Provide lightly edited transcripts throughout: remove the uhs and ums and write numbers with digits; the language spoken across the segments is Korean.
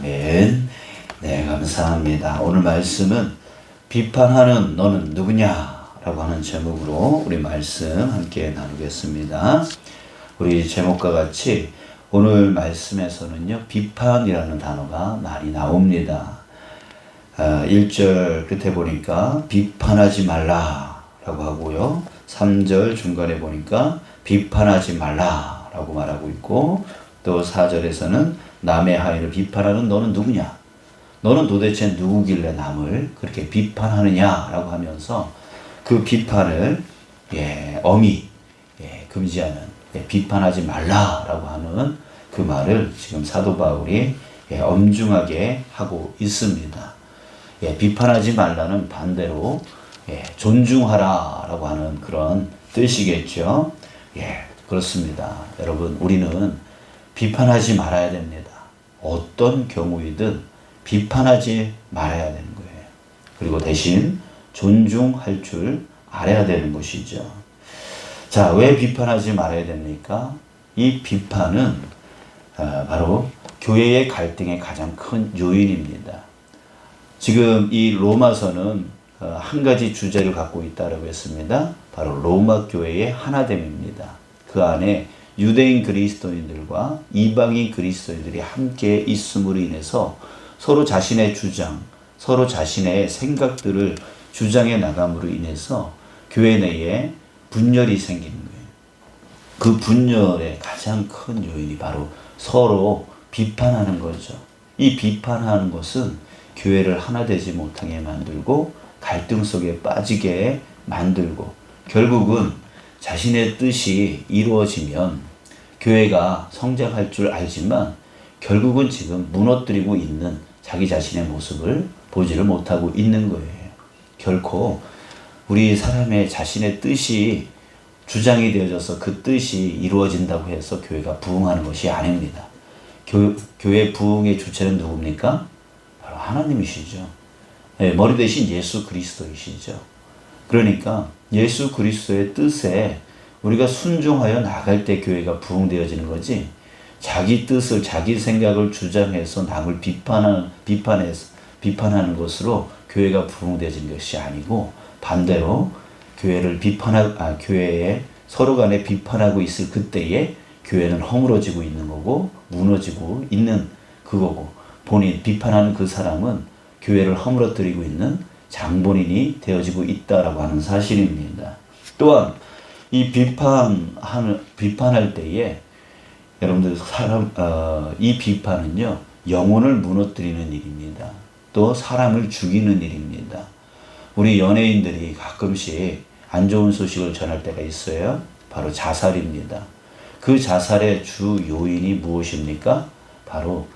아멘. 네, 감사합니다. 오늘 말씀은 비판하는 너는 누구냐? 라고 하는 제목으로 우리 말씀 함께 나누겠습니다. 우리 제목과 같이 오늘 말씀에서는요, 비판이라는 단어가 많이 나옵니다. 1절 끝에 보니까 비판하지 말라 라고 하고요. 3절 중간에 보니까 비판하지 말라 라고 말하고 있고, 또 4절에서는 남의 하인을 비판하는 너는 누구냐? 너는 도대체 누구길래 남을 그렇게 비판하느냐? 라고 하면서 그 비판을 엄히 금지하는, 비판하지 말라 라고 하는 그 말을 지금 사도 바울이 엄중하게 하고 있습니다. 비판하지 말라는 반대로 존중하라 라고 하는 그런 뜻이겠죠. 그렇습니다. 여러분, 우리는 비판하지 말아야 됩니다. 어떤 경우이든 비판하지 말아야 되는 거예요. 그리고 대신 존중할 줄 알아야 되는 것이죠. 자, 왜 비판하지 말아야 됩니까? 이 비판은 바로 교회의 갈등의 가장 큰 요인입니다. 지금 이 로마서는 한 가지 주제를 갖고 있다고 했습니다. 바로 로마 교회의 하나됨입니다. 그 안에 유대인 그리스도인들과 이방인 그리스도인들이 함께 있음으로 인해서 서로 자신의 주장, 서로 자신의 생각들을 주장해 나감으로 인해서 교회 내에 분열이 생기는 거예요. 그 분열의 가장 큰 요인이 바로 서로 비판하는 거죠. 이 비판하는 것은 교회를 하나 되지 못하게 만들고 갈등 속에 빠지게 만들고, 결국은 자신의 뜻이 이루어지면 교회가 성장할 줄 알지만 결국은 지금 무너뜨리고 있는 자기 자신의 모습을 보지를 못하고 있는 거예요. 결코 우리 사람의 자신의 뜻이 주장이 되어져서 그 뜻이 이루어진다고 해서 교회가 부흥하는 것이 아닙니다. 교회 부흥의 주체는 누굽니까? 바로 하나님이시죠. 머리 대신 예수 그리스도이시죠. 그러니까 예수 그리스도의 뜻에 우리가 순종하여 나갈 때 교회가 부흥되어지는 거지, 자기 뜻을, 자기 생각을 주장해서 남을 비판하는 것으로 교회가 부흥되어지는 것이 아니고, 반대로 교회에 서로 간에 비판하고 있을 그때에 교회는 허물어지고 있는 거고 무너지고 있는 그거고, 본인 비판하는 그 사람은 교회를 허물어뜨리고 있는 장본인이 되어지고 있다라고 하는 사실입니다. 또한 이 비판할 때에 여러분들 이 비판은요, 영혼을 무너뜨리는 일입니다. 또 사람을 죽이는 일입니다. 우리 연예인들이 가끔씩 안 좋은 소식을 전할 때가 있어요. 바로 자살입니다. 그 자살의 주 요인이 무엇입니까? 바로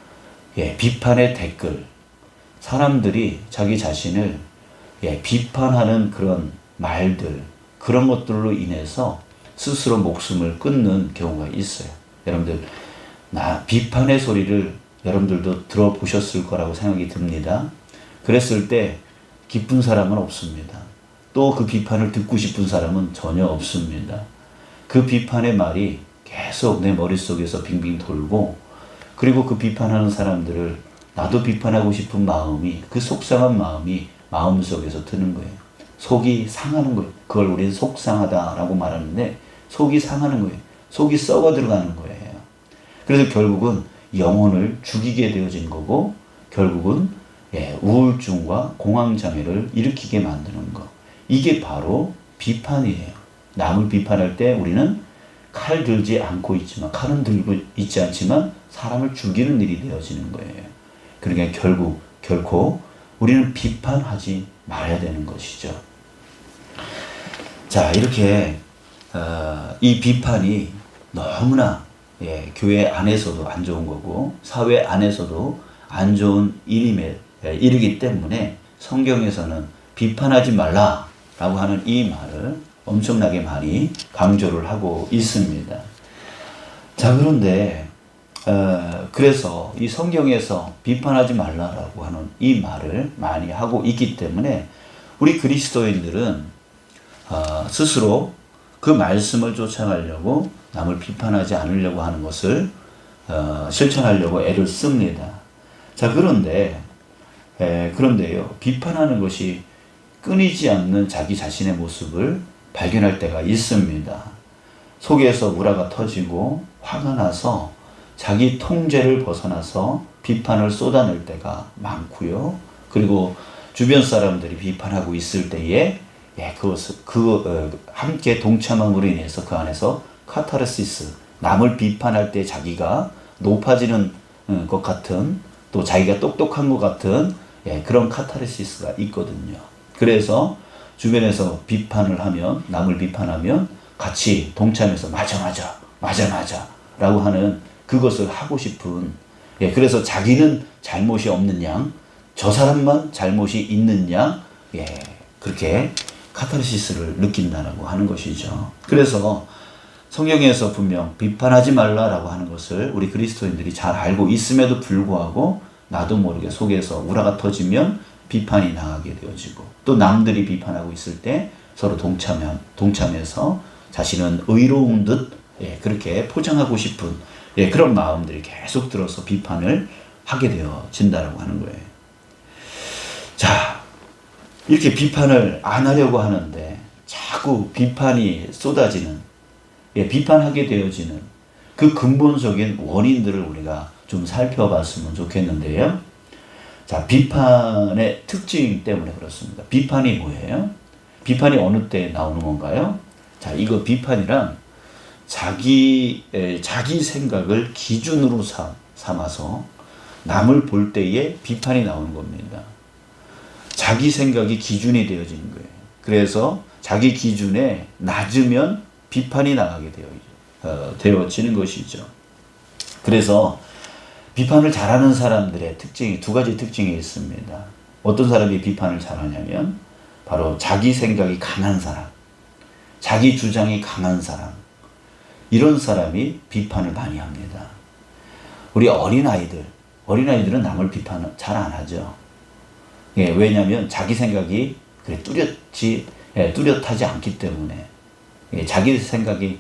비판의 댓글. 사람들이 자기 자신을 비판하는 그런 말들, 그런 것들로 인해서 스스로 목숨을 끊는 경우가 있어요. 여러분들, 비판의 소리를 여러분들도 들어보셨을 거라고 생각이 듭니다. 그랬을 때 기쁜 사람은 없습니다. 또 그 비판을 듣고 싶은 사람은 전혀 없습니다. 그 비판의 말이 계속 내 머릿속에서 빙빙 돌고, 그리고 그 비판하는 사람들을 나도 비판하고 싶은 마음이, 그 속상한 마음이 마음속에서 드는 거예요. 속이 상하는 거예요. 그걸 우리는 속상하다라고 말하는데, 속이 상하는 거예요. 속이 썩어 들어가는 거예요. 그래서 결국은 영혼을 죽이게 되어진 거고, 결국은 우울증과 공황장애를 일으키게 만드는 거. 이게 바로 비판이에요. 남을 비판할 때 우리는 칼 들지 않고 있지만, 칼은 들고 있지 않지만 사람을 죽이는 일이 되어지는 거예요. 그러니까 결코 우리는 비판하지 말아야 되는 것이죠. 자, 이렇게 이 비판이 너무나 교회 안에서도 안 좋은 거고 사회 안에서도 안 좋은 일이기 때문에 성경에서는 비판하지 말라라고 하는 이 말을 엄청나게 많이 강조를 하고 있습니다. 자, 그런데 그래서 이 성경에서 비판하지 말라라고 하는 이 말을 많이 하고 있기 때문에 우리 그리스도인들은 스스로 그 말씀을 쫓아가려고 남을 비판하지 않으려고 하는 것을 실천하려고 애를 씁니다. 자, 그런데요, 비판하는 것이 끊이지 않는 자기 자신의 모습을 발견할 때가 있습니다. 속에서 우라가 터지고 화가 나서 자기 통제를 벗어나서 비판을 쏟아낼 때가 많고요. 그리고 주변 사람들이 비판하고 있을 때에 함께 동참함으로 인해서 그 안에서 카타르시스, 남을 비판할 때 자기가 높아지는 것 같은, 또 자기가 똑똑한 것 같은 그런 카타르시스가 있거든요. 그래서 주변에서 비판을 하면, 남을 비판하면 같이 동참해서 맞아 라고 하는, 그것을 하고 싶은, 그래서 자기는 잘못이 없는 양, 저 사람만 잘못이 있는 양, 그렇게 카타르시스를 느낀다라고 하는 것이죠. 그래서 성경에서 분명 비판하지 말라라고 하는 것을 우리 그리스도인들이 잘 알고 있음에도 불구하고 나도 모르게 속에서 우라가 터지면 비판이 나가게 되어지고, 또 남들이 비판하고 있을 때 서로 동참해서 자신은 의로운 듯 그렇게 포장하고 싶은 그런 마음들이 계속 들어서 비판을 하게 되어진다라고 하는 거예요. 자, 이렇게 비판을 안 하려고 하는데 자꾸 비판이 쏟아지는, 비판하게 되어지는 그 근본적인 원인들을 우리가 좀 살펴봤으면 좋겠는데요. 자, 비판의 특징 때문에 그렇습니다. 비판이 뭐예요? 비판이 어느 때 나오는 건가요? 자, 이거 비판이란 자기 생각을 기준으로 삼아서 남을 볼 때에 비판이 나오는 겁니다. 자기 생각이 기준이 되어지는 거예요. 그래서 자기 기준에 낮으면 비판이 나가게 되어지는 것이죠. 그래서 비판을 잘하는 사람들의 특징이, 두 가지 특징이 있습니다. 어떤 사람이 비판을 잘하냐면 바로 자기 생각이 강한 사람, 자기 주장이 강한 사람, 이런 사람이 비판을 많이 합니다. 우리 어린아이들은 남을 비판 잘 안 하죠. 왜냐하면 자기 생각이 뚜렷하지 않기 때문에, 자기 생각이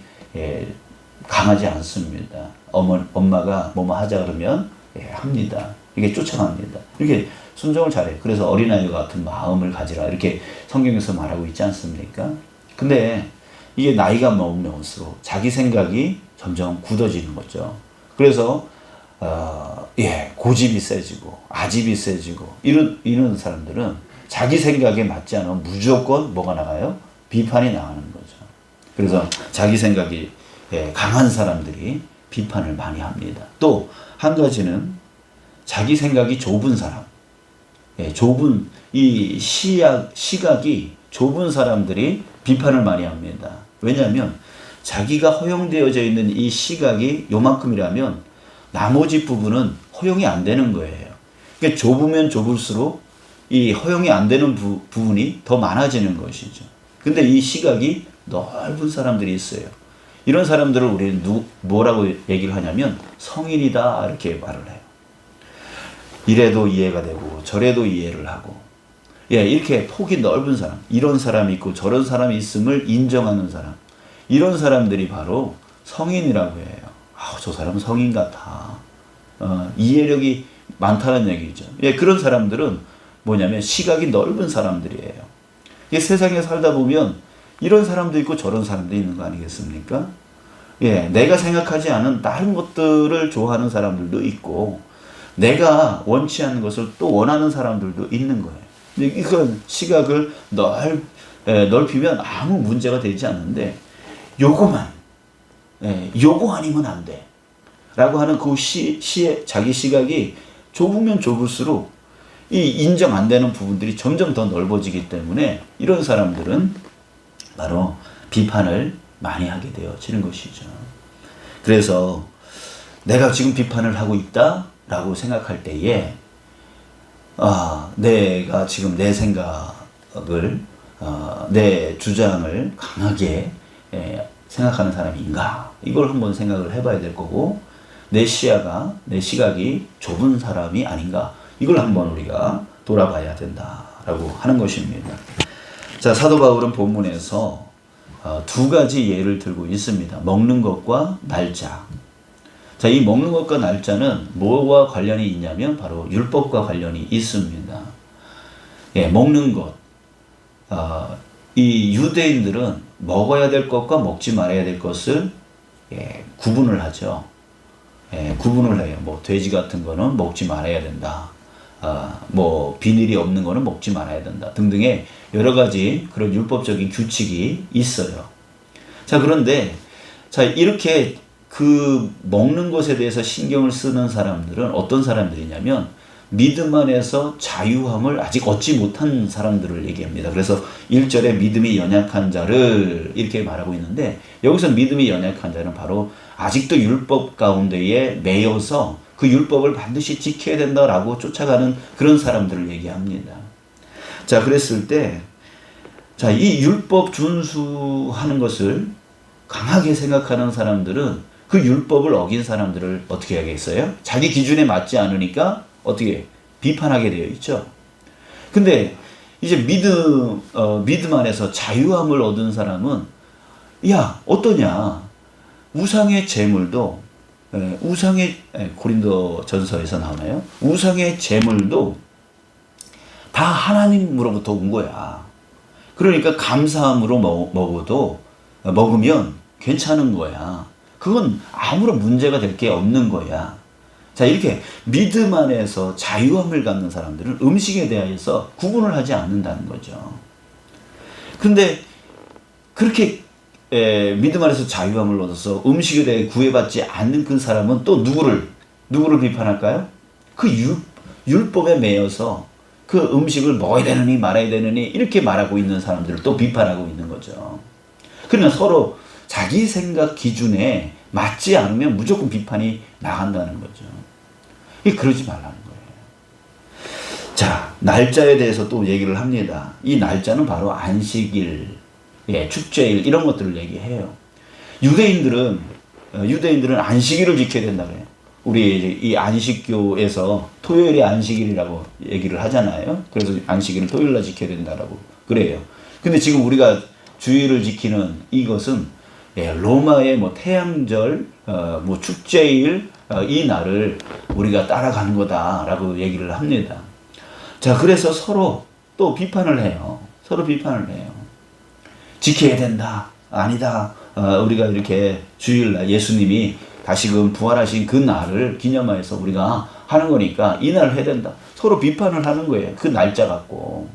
강하지 않습니다. 엄마가 뭐뭐 하자 그러면 합니다. 이게 쫓아갑니다. 이렇게 순종을 잘해요. 그래서 어린아이와 같은 마음을 가지라, 이렇게 성경에서 말하고 있지 않습니까? 근데 이게 나이가 먹을수록 자기 생각이 점점 굳어지는 거죠. 그래서 고집이 세지고 아집이 세지고 이런 사람들은 자기 생각에 맞지 않으면 무조건 뭐가 나가요? 비판이 나가는 거죠. 그래서 자기 생각이 강한 사람들이 비판을 많이 합니다. 또 한 가지는 자기 생각이 좁은 사람, 좁은 이 시각이 좁은 사람들이 비판을 많이 합니다. 왜냐하면 자기가 허용되어져 있는 이 시각이 요만큼이라면 나머지 부분은 허용이 안 되는 거예요. 그러니까 좁으면 좁을수록 이 허용이 안 되는 부분이 더 많아지는 것이죠. 근데 이 시각이 넓은 사람들이 있어요. 이런 사람들을 우리는 뭐라고 얘기를 하냐면 성인이다, 이렇게 말을 해요. 이래도 이해가 되고 저래도 이해를 하고, 이렇게 폭이 넓은 사람, 이런 사람이 있고 저런 사람이 있음을 인정하는 사람, 이런 사람들이 바로 성인이라고 해요. 저 사람은 성인 같아. 이해력이 많다는 얘기죠. 그런 사람들은 뭐냐면 시각이 넓은 사람들이에요. 세상에 살다 보면 이런 사람도 있고 저런 사람도 있는 거 아니겠습니까? 내가 생각하지 않은 다른 것들을 좋아하는 사람들도 있고, 내가 원치 않는 것을 또 원하는 사람들도 있는 거예요. 이건 시각을 넓히면 아무 문제가 되지 않는데, 요거 아니면 안 돼 라고 하는 그 자기 시각이 좁으면 좁을수록 이 인정 안 되는 부분들이 점점 더 넓어지기 때문에 이런 사람들은 바로 비판을 많이 하게 되어지는 것이죠. 그래서 내가 지금 비판을 하고 있다 라고 생각할 때에 내가 지금 내 생각을, 내 주장을 강하게 생각하는 사람인가, 이걸 한번 생각을 해봐야 될 거고, 내 시각이 좁은 사람이 아닌가, 이걸 한번 우리가 돌아봐야 된다라고 하는 것입니다. 자, 사도 바울은 본문에서 두 가지 예를 들고 있습니다. 먹는 것과 날짜. 자, 이 먹는 것과 날짜는 뭐와 관련이 있냐면 바로 율법과 관련이 있습니다. 예, 먹는 것. 이 유대인들은 먹어야 될 것과 먹지 말아야 될 것을 구분을 하죠. 구분을 해요. 뭐 돼지 같은 거는 먹지 말아야 된다. 뭐 비닐이 없는 거는 먹지 말아야 된다. 등등의 여러 가지 그런 율법적인 규칙이 있어요. 자, 그런데 자, 이렇게 그 먹는 것에 대해서 신경을 쓰는 사람들은 어떤 사람들이냐면 믿음 안에서 자유함을 아직 얻지 못한 사람들을 얘기합니다. 그래서 1절에 믿음이 연약한 자를 이렇게 말하고 있는데, 여기서 믿음이 연약한 자는 바로 아직도 율법 가운데에 매여서 그 율법을 반드시 지켜야 된다라고 쫓아가는 그런 사람들을 얘기합니다. 자, 그랬을 때, 자, 이 율법 준수하는 것을 강하게 생각하는 사람들은 그 율법을 어긴 사람들을 어떻게 하겠어요? 자기 기준에 맞지 않으니까 어떻게 비판하게 되어 있죠. 근데 이제 믿음 안에서 자유함을 얻은 사람은, 야, 어떠냐? 우상의 제물도, 고린도 전서에서 나오나요? 우상의 제물도 다 하나님으로부터 온 거야. 그러니까 감사함으로 먹으면 괜찮은 거야. 그건 아무런 문제가 될 게 없는 거야. 자, 이렇게 믿음 안에서 자유함을 갖는 사람들은 음식에 대해서 구분을 하지 않는다는 거죠. 근데 그렇게 믿음 안에서 자유함을 얻어서 음식에 대해 구애받지 않는 그 사람은 또 누구를 비판할까요? 그 율법에 매여서 그 음식을 먹어야 되느니 말아야 되느니 이렇게 말하고 있는 사람들을 또 비판하고 있는 거죠. 그러나 서로 자기 생각 기준에 맞지 않으면 무조건 비판이 나간다는 거죠. 그러지 말라는 거예요. 자, 날짜에 대해서 또 얘기를 합니다. 이 날짜는 바로 안식일, 축제일 이런 것들을 얘기해요. 유대인들은 안식일을 지켜야 된다 그래요. 우리 이 안식교에서 토요일이 안식일이라고 얘기를 하잖아요. 그래서 안식일은 토요일날 지켜야 된다라고 그래요. 근데 지금 우리가 주일을 지키는 이것은 로마의 뭐 태양절, 뭐 축제일 이 날을 우리가 따라가는 거다라고 얘기를 합니다. 자, 그래서 서로 또 비판을 해요. 지켜야 된다, 아니다. 우리가 이렇게 주일날 예수님이 다시금 부활하신 그 날을 기념하여서 우리가 하는 거니까 이 날을 해야 된다. 서로 비판을 하는 거예요. 그 날짜 갖고.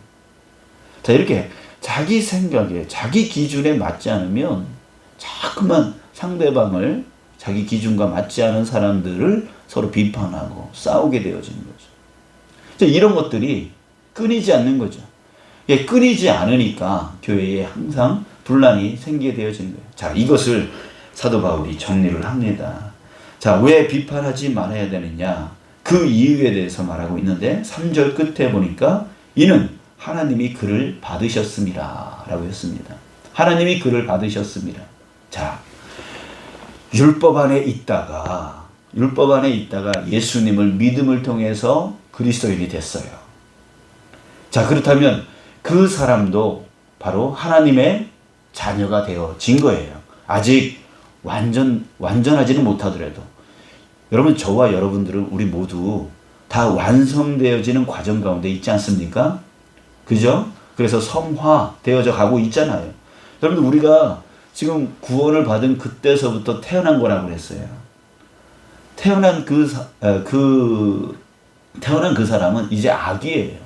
자, 이렇게 자기 생각에, 자기 기준에 맞지 않으면 자꾸만 상대방을 자기 기준과 맞지 않은 사람들을 서로 비판하고 싸우게 되어지는 거죠. 자, 이런 것들이 끊이지 않는 거죠. 끊이지 않으니까 교회에 항상 분란이 생기게 되어지는 거예요. 자, 이것을 사도 바울이 정리를 합니다. 자, 왜 비판하지 말아야 되느냐? 그 이유에 대해서 말하고 있는데 3절 끝에 보니까 이는 하나님이 그를 받으셨습니다 라고 했습니다. 하나님이 그를 받으셨습니다. 자, 율법 안에 있다가 예수님을 믿음을 통해서 그리스도인이 됐어요. 자, 그렇다면 그 사람도 바로 하나님의 자녀가 되어진 거예요. 아직 완전하지는 못하더라도. 여러분, 저와 여러분들은 우리 모두 다 완성되어지는 과정 가운데 있지 않습니까? 그죠? 그래서 성화되어져 가고 있잖아요. 여러분들, 우리가 지금 구원을 받은 그때서부터 태어난 거라고 그랬어요. 태어난 그 사람은 이제 아기예요.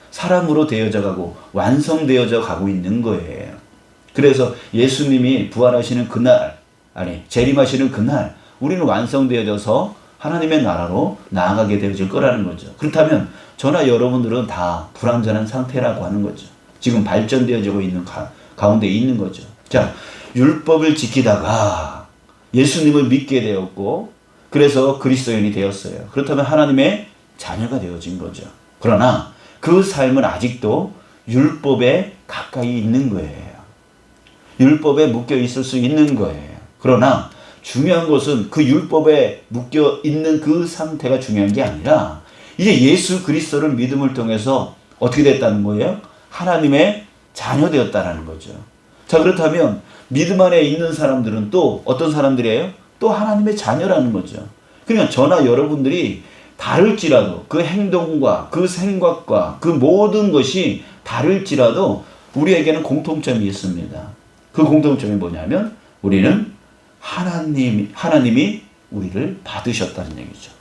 사람으로 되어져 가고 완성되어져 가고 있는 거예요. 그래서 예수님이 부활하시는 재림하시는 그날 우리는 완성되어져서 하나님의 나라로 나아가게 되어질 거라는 거죠. 그렇다면 저나 여러분들은 다 불완전한 상태라고 하는 거죠. 지금 발전되어지고 있는 가운데 있는 거죠. 자, 율법을 지키다가 예수님을 믿게 되었고 그래서 그리스도인이 되었어요. 그렇다면 하나님의 자녀가 되어진 거죠. 그러나 그 삶은 아직도 율법에 가까이 있는 거예요. 율법에 묶여 있을 수 있는 거예요. 그러나 중요한 것은 그 율법에 묶여 있는 그 상태가 중요한 게 아니라 이제 예수 그리스도를 믿음을 통해서 어떻게 됐다는 거예요? 하나님의 자녀 되었다는 거죠. 자, 그렇다면 믿음 안에 있는 사람들은 또 어떤 사람들이에요? 또 하나님의 자녀라는 거죠. 그러니까 저나 여러분들이 다를지라도 그 행동과 그 생각과 그 모든 것이 다를지라도 우리에게는 공통점이 있습니다. 그 공통점이 뭐냐면 우리는 하나님이 우리를 받으셨다는 얘기죠.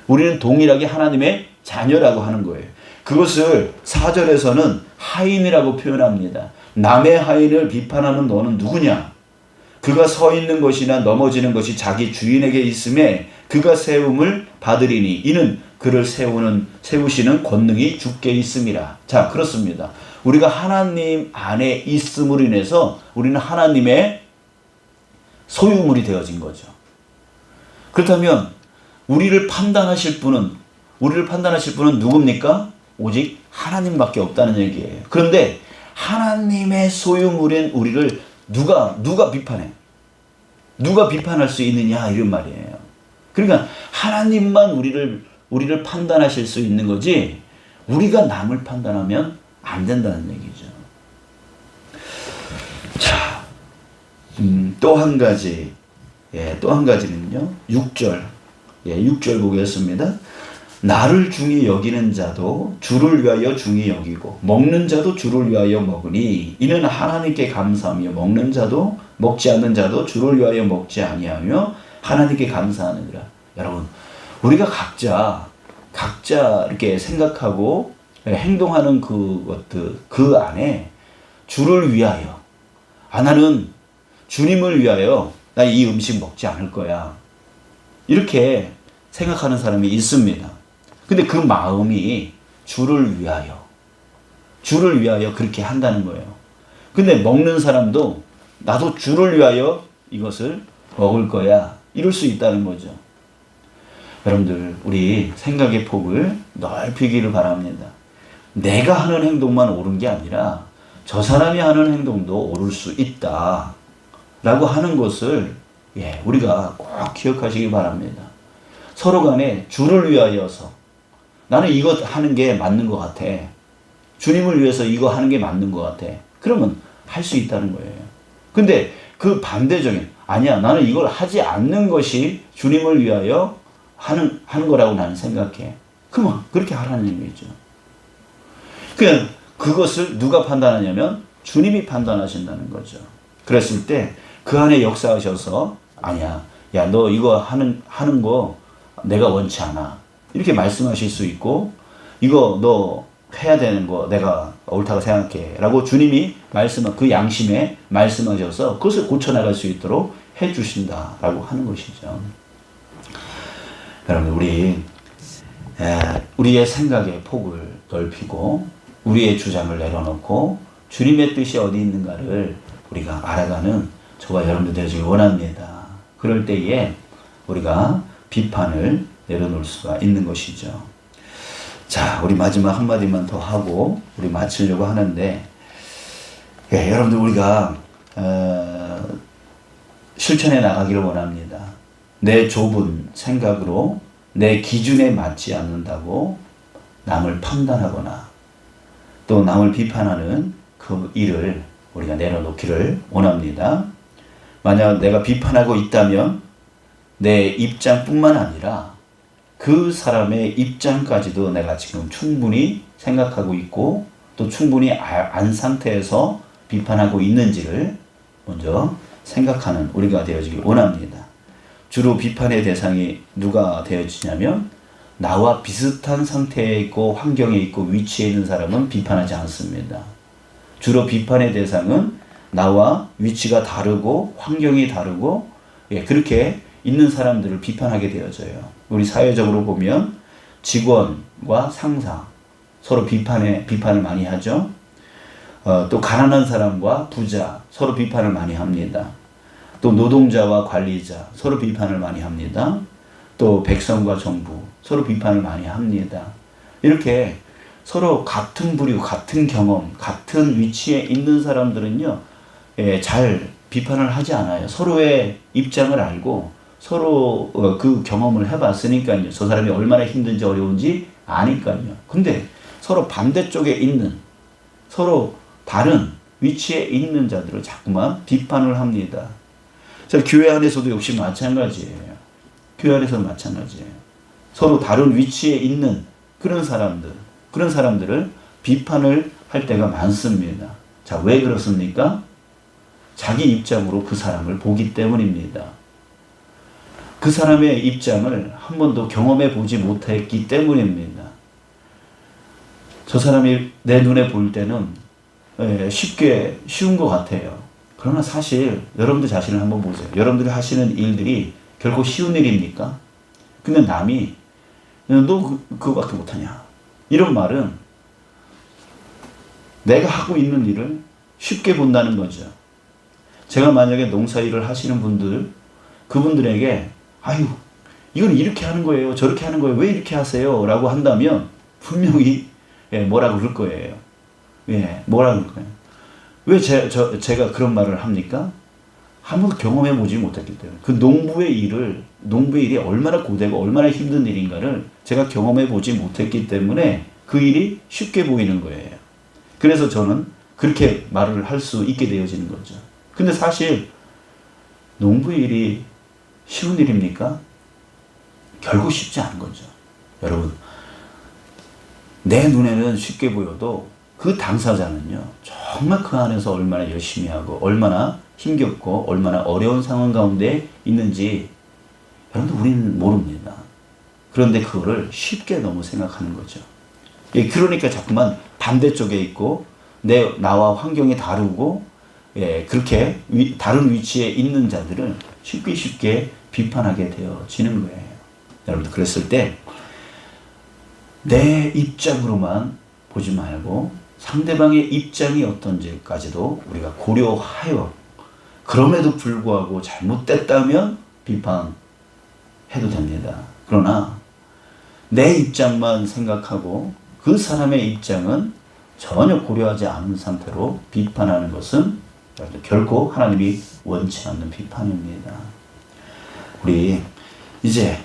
우리는 동일하게 하나님의 자녀라고 하는 거예요. 그것을 4절에서는 하인이라고 표현합니다. 남의 하인을 비판하는 너는 누구냐? 그가 서 있는 것이나 넘어지는 것이 자기 주인에게 있음에 그가 세움을 받으리니 이는 그를 세우시는 권능이 주께 있음이라. 자, 그렇습니다. 우리가 하나님 안에 있음으로 인해서 우리는 하나님의 소유물이 되어진 거죠. 그렇다면 우리를 판단하실 분은 누굽니까? 오직 하나님밖에 없다는 얘기예요. 그런데 하나님의 소유물인 우리를 누가 비판해? 누가 비판할 수 있느냐 이런 말이에요. 그러니까 하나님만 우리를 판단하실 수 있는 거지 우리가 남을 판단하면 안 된다는 얘기죠. 자, 또 한 가지, 또 한 가지는요. 6절, 6절 보겠습니다. 나를 중히 여기는 자도 주를 위하여 중히 여기고 먹는 자도 주를 위하여 먹으니 이는 하나님께 감사하며 먹는 자도 먹지 않는 자도 주를 위하여 먹지 아니하며 하나님께 감사하느니라. 여러분, 우리가 각자 이렇게 생각하고 행동하는 그것들 그 안에 주를 위하여 나는 주님을 위하여 나 이 음식 먹지 않을 거야 이렇게 생각하는 사람이 있습니다. 근데 그 마음이 주를 위하여 그렇게 한다는 거예요. 근데 먹는 사람도 나도 주를 위하여 이것을 먹을 거야 이럴 수 있다는 거죠. 여러분들, 우리 생각의 폭을 넓히기를 바랍니다. 내가 하는 행동만 옳은 게 아니라 저 사람이 하는 행동도 옳을 수 있다 라고 하는 것을 우리가 꼭 기억하시기 바랍니다. 서로 간에 주를 위하여서 나는 이거 하는 게 맞는 것 같아. 주님을 위해서 이거 하는 게 맞는 것 같아. 그러면 할 수 있다는 거예요. 근데 그 반대적인 아니야 나는 이걸 하지 않는 것이 주님을 위하여 하는 거라고 나는 생각해. 그러면 그렇게 하라는 얘기죠. 그냥 그것을 누가 판단하냐면 주님이 판단하신다는 거죠. 그랬을 때 그 안에 역사하셔서 아니야 야 너 이거 하는 거 내가 원치 않아 이렇게 말씀하실 수 있고 이거 너 해야 되는 거 내가 옳다고 생각해 라고 주님이 그 양심에 말씀하셔서 그것을 고쳐나갈 수 있도록 해주신다라고 하는 것이죠. 여러분, 우리의 생각의 폭을 넓히고 우리의 주장을 내려놓고 주님의 뜻이 어디 있는가를 우리가 알아가는 저와 여러분들 되시길 원합니다. 그럴 때에 우리가 비판을 내려놓을 수가 있는 것이죠. 자, 우리 마지막 한마디만 더 하고 우리 마치려고 하는데 여러분들 우리가 실천해 나가기를 원합니다. 내 좁은 생각으로 내 기준에 맞지 않는다고 남을 판단하거나 또 남을 비판하는 그 일을 우리가 내려놓기를 원합니다. 만약 내가 비판하고 있다면 내 입장뿐만 아니라 그 사람의 입장까지도 내가 지금 충분히 생각하고 있고 또 충분히 안 상태에서 비판하고 있는지를 먼저 생각하는 우리가 되어지길 원합니다. 주로 비판의 대상이 누가 되어지냐면 나와 비슷한 상태에 있고 환경에 있고 위치에 있는 사람은 비판하지 않습니다. 주로 비판의 대상은 나와 위치가 다르고 환경이 다르고 그렇게 있는 사람들을 비판하게 되어져요. 우리 사회적으로 보면 직원과 상사 서로 비판을 많이 하죠. 또 가난한 사람과 부자 서로 비판을 많이 합니다. 또 노동자와 관리자 서로 비판을 많이 합니다. 또 백성과 정부 서로 비판을 많이 합니다. 이렇게 서로 같은 부류, 같은 경험, 같은 위치에 있는 사람들은요, 잘 비판을 하지 않아요. 서로의 입장을 알고 서로 그 경험을 해봤으니까요. 저 사람이 얼마나 힘든지 어려운지 아니까요. 근데 서로 반대쪽에 있는, 서로 다른 위치에 있는 자들을 자꾸만 비판을 합니다. 자, 교회 안에서도 역시 마찬가지예요. 교회 안에서는 마찬가지예요. 서로 다른 위치에 있는 그런 사람들을 비판을 할 때가 많습니다. 자, 왜 그렇습니까? 자기 입장으로 그 사람을 보기 때문입니다. 그 사람의 입장을 한 번도 경험해 보지 못했기 때문입니다. 저 사람이 내 눈에 볼 때는 쉬운 것 같아요. 그러나 사실 여러분들 자신을 한번 보세요. 여러분들이 하시는 일들이 결코 쉬운 일입니까? 근데 남이 너 그거밖에 못하냐? 이런 말은 내가 하고 있는 일을 쉽게 본다는 거죠. 제가 만약에 농사일을 하시는 분들, 그분들에게 아유, 이건 이렇게 하는 거예요. 저렇게 하는 거예요. 왜 이렇게 하세요? 라고 한다면 분명히 뭐라 그럴 거예요. 뭐라 그럴 거예요. 왜 제가 그런 말을 합니까? 한 번도 경험해 보지 못했기 때문에. 그 농부의 일이 얼마나 고되고 얼마나 힘든 일인가를 제가 경험해 보지 못했기 때문에 그 일이 쉽게 보이는 거예요. 그래서 저는 그렇게 말을 할 수 있게 되어지는 거죠. 근데 사실 농부의 일이 쉬운 일입니까? 결국 쉽지 않은 거죠. 여러분, 내 눈에는 쉽게 보여도 그 당사자는요, 정말 그 안에서 얼마나 열심히 하고 얼마나 힘겹고 얼마나 어려운 상황 가운데 있는지 여러분들 우리는 모릅니다. 그런데 그거를 쉽게 너무 생각하는 거죠. 그러니까 자꾸만 반대쪽에 있고 나와 환경이 다르고 그렇게 다른 위치에 있는 자들을 쉽게 비판하게 되어지는 거예요. 여러분들 그랬을 때 내 입장으로만 보지 말고 상대방의 입장이 어떤지까지도 우리가 고려하여 그럼에도 불구하고 잘못됐다면 비판해도 됩니다. 그러나 내 입장만 생각하고 그 사람의 입장은 전혀 고려하지 않은 상태로 비판하는 것은 결코 하나님이 원치 않는 비판입니다. 이제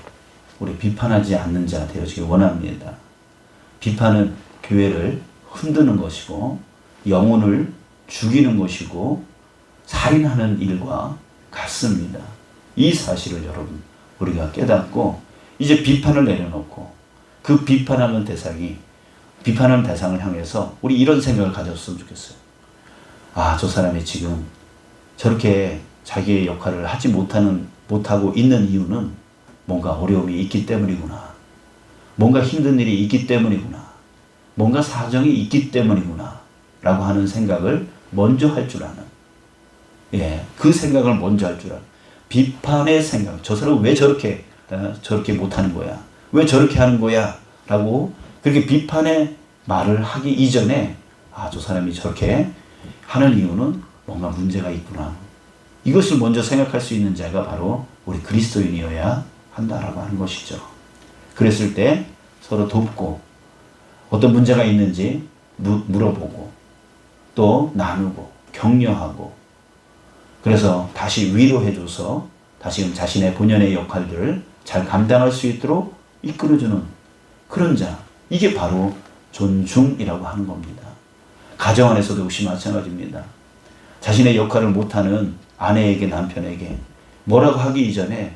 우리 비판하지 않는 자 되어지길 원합니다. 비판은 교회를 흔드는 것이고 영혼을 죽이는 것이고 살인하는 일과 같습니다. 이 사실을 여러분 우리가 깨닫고 이제 비판을 내려놓고 그 비판하는 대상을 향해서 우리 이런 생각을 가졌으면 좋겠어요. 아, 저 사람이 지금 저렇게 자기의 역할을 하지 못하고 있는 이유는 뭔가 어려움이 있기 때문이구나. 뭔가 힘든 일이 있기 때문이구나. 뭔가 사정이 있기 때문이구나. 라고 하는 생각을 먼저 할 줄 아는. 그 생각을 먼저 할 줄 아는. 비판의 생각. 저 사람은 왜 저렇게 못하는 거야? 왜 저렇게 하는 거야? 라고 그렇게 비판의 말을 하기 이전에 저 사람이 저렇게 하는 이유는 뭔가 문제가 있구나. 이것을 먼저 생각할 수 있는 자가 바로 우리 그리스도인이어야 한다라고 하는 것이죠. 그랬을 때 서로 돕고 어떤 문제가 있는지 물어보고 또 나누고 격려하고 그래서 다시 위로해줘서 다시금 자신의 본연의 역할들을 잘 감당할 수 있도록 이끌어주는 그런 자. 이게 바로 존중이라고 하는 겁니다. 가정 안에서도 역시 마찬가지입니다. 자신의 역할을 못하는 아내에게 남편에게 뭐라고 하기 이전에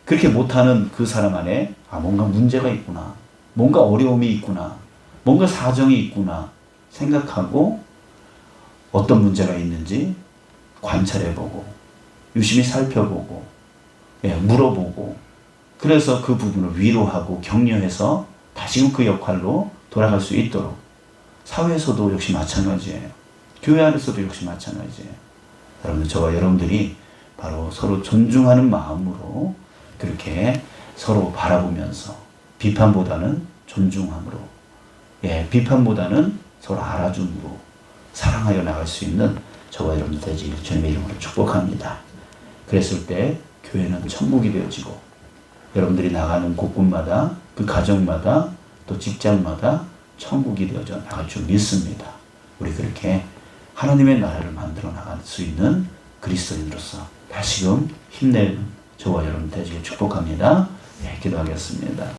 그렇게 못하는 그 사람 안에 뭔가 문제가 있구나. 뭔가 어려움이 있구나. 뭔가 사정이 있구나 생각하고 어떤 문제가 있는지 관찰해보고 유심히 살펴보고 물어보고 그래서 그 부분을 위로하고 격려해서 다시금 그 역할로 돌아갈 수 있도록 사회에서도 역시 마찬가지예요. 교회 안에서도 역시 마찬가지예요. 여러분, 저와 여러분들이 바로 서로 존중하는 마음으로 그렇게 서로 바라보면서 비판보다는 존중함으로 비판보다는 서로 알아줌으로 사랑하여 나갈 수 있는 저와 여러분들 되시길 주님의 이름으로 축복합니다. 그랬을 때 교회는 천국이 되어지고 여러분들이 나가는 곳곳마다 그 가정마다 또 직장마다 천국이 되어져 나갈 줄 믿습니다. 우리 그렇게 하나님의 나라를 만들어 나갈 수 있는 그리스도인으로서 다시금 힘내는 저와 여러분 되시길 축복합니다. 기도하겠습니다.